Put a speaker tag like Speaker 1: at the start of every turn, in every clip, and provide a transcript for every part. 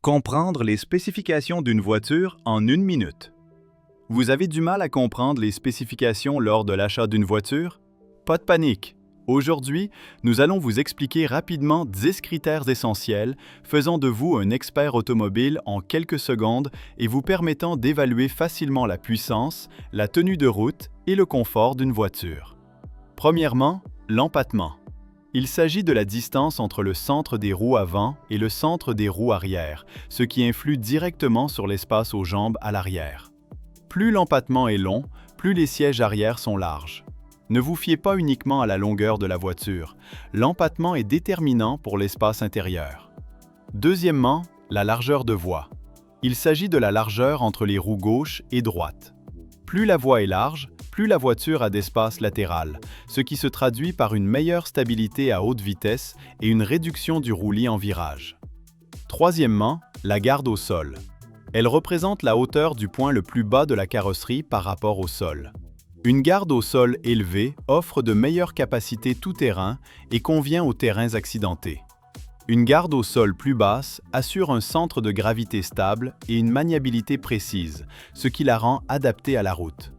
Speaker 1: Comprendre les spécifications d'une voiture en une minute. Vous avez du mal à comprendre les spécifications lors de l'achat d'une voiture? Pas de panique! Aujourd'hui, nous allons vous expliquer rapidement 10 critères essentiels faisant de vous un expert automobile en quelques secondes et vous permettant d'évaluer facilement la puissance, la tenue de route et le confort d'une voiture. Premièrement, l'empattement. Il s'agit de la distance entre le centre des roues avant et le centre des roues arrière, ce qui influe directement sur l'espace aux jambes à l'arrière. Plus l'empattement est long, plus les sièges arrière sont larges. Ne vous fiez pas uniquement à la longueur de la voiture. L'empattement est déterminant pour l'espace intérieur. Deuxièmement, la largeur de voie. Il s'agit de la largeur entre les roues gauche et droite. Plus la voie est large, plus la voiture a d'espace latéral, ce qui se traduit par une meilleure stabilité à haute vitesse et une réduction du roulis en virage. Troisièmement, la garde au sol. Elle représente la hauteur du point le plus bas de la carrosserie par rapport au sol. Une garde au sol élevée offre de meilleures capacités tout-terrain et convient aux terrains accidentés. Une garde au sol plus basse assure un centre de gravité stable et une maniabilité précise, ce qui la rend adaptée à la route.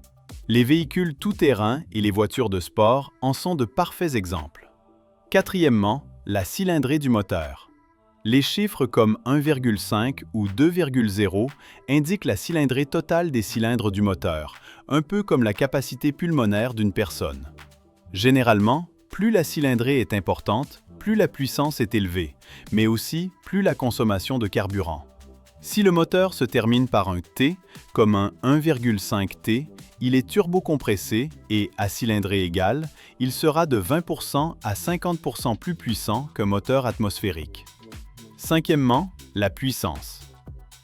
Speaker 1: Les véhicules tout-terrain et les voitures de sport en sont de parfaits exemples. Quatrièmement, la cylindrée du moteur. Les chiffres comme 1,5 ou 2,0 indiquent la cylindrée totale des cylindres du moteur, un peu comme la capacité pulmonaire d'une personne. Généralement, plus la cylindrée est importante, plus la puissance est élevée, mais aussi plus la consommation de carburant. Si le moteur se termine par un T, comme un 1,5 T, il est turbocompressé et, à cylindrée égale, il sera de 20% à 50% plus puissant qu'un moteur atmosphérique. Cinquièmement, la puissance.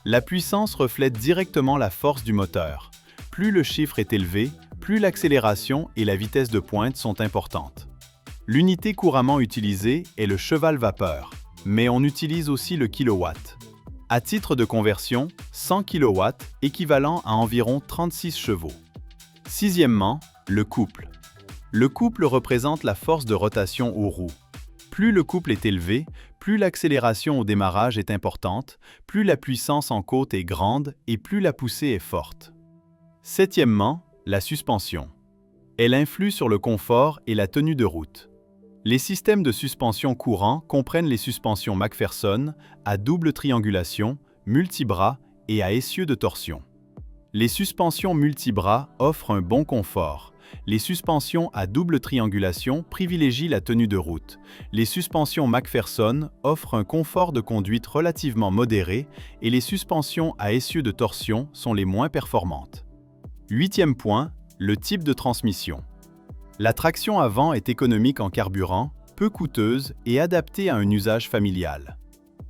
Speaker 1: La puissance reflète directement la force du moteur. Plus le chiffre est élevé, plus l'accélération et la vitesse de pointe sont importantes. L'unité couramment utilisée est le cheval-vapeur, mais on utilise aussi le kilowatt. À titre de conversion, 100 kW équivalent à environ 36 chevaux. Sixièmement, le couple. Le couple représente la force de rotation aux roues. Plus le couple est élevé, plus l'accélération au démarrage est importante, plus la puissance en côte est grande et plus la poussée est forte. Septièmement, la suspension. Elle influe sur le confort et la tenue de route. Les systèmes de suspension courants comprennent les suspensions McPherson à double triangulation, multibras et à essieu de torsion. Les suspensions multibras offrent un bon confort. Les suspensions à double triangulation privilégient la tenue de route. Les suspensions McPherson offrent un confort de conduite relativement modéré et les suspensions à essieu de torsion sont les moins performantes. Huitième point, le type de transmission. La traction avant est économique en carburant, peu coûteuse et adaptée à un usage familial.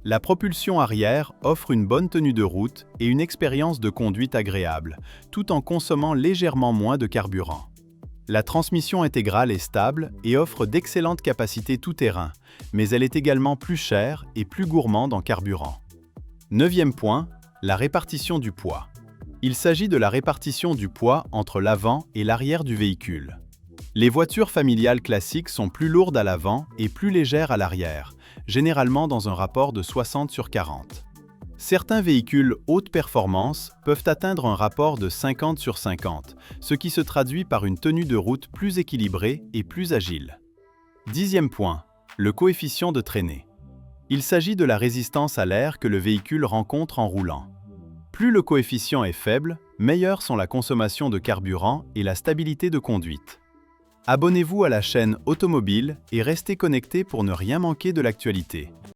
Speaker 1: La propulsion arrière offre une bonne tenue de route et une expérience de conduite agréable, tout en consommant légèrement moins de carburant. La transmission intégrale est stable et offre d'excellentes capacités tout-terrain, mais elle est également plus chère et plus gourmande en carburant. Neuvième point, la répartition du poids. Il s'agit de la répartition du poids entre l'avant et l'arrière du véhicule. Les voitures familiales classiques sont plus lourdes à l'avant et plus légères à l'arrière, généralement dans un rapport de 60/40. Certains véhicules haute performance peuvent atteindre un rapport de 50/50, ce qui se traduit par une tenue de route plus équilibrée et plus agile. Dixième point, le coefficient de traînée. Il s'agit de la résistance à l'air que le véhicule rencontre en roulant. Plus le coefficient est faible, meilleures sont la consommation de carburant et la stabilité de conduite. Abonnez-vous à la chaîne Automobile et restez connectés pour ne rien manquer de l'actualité.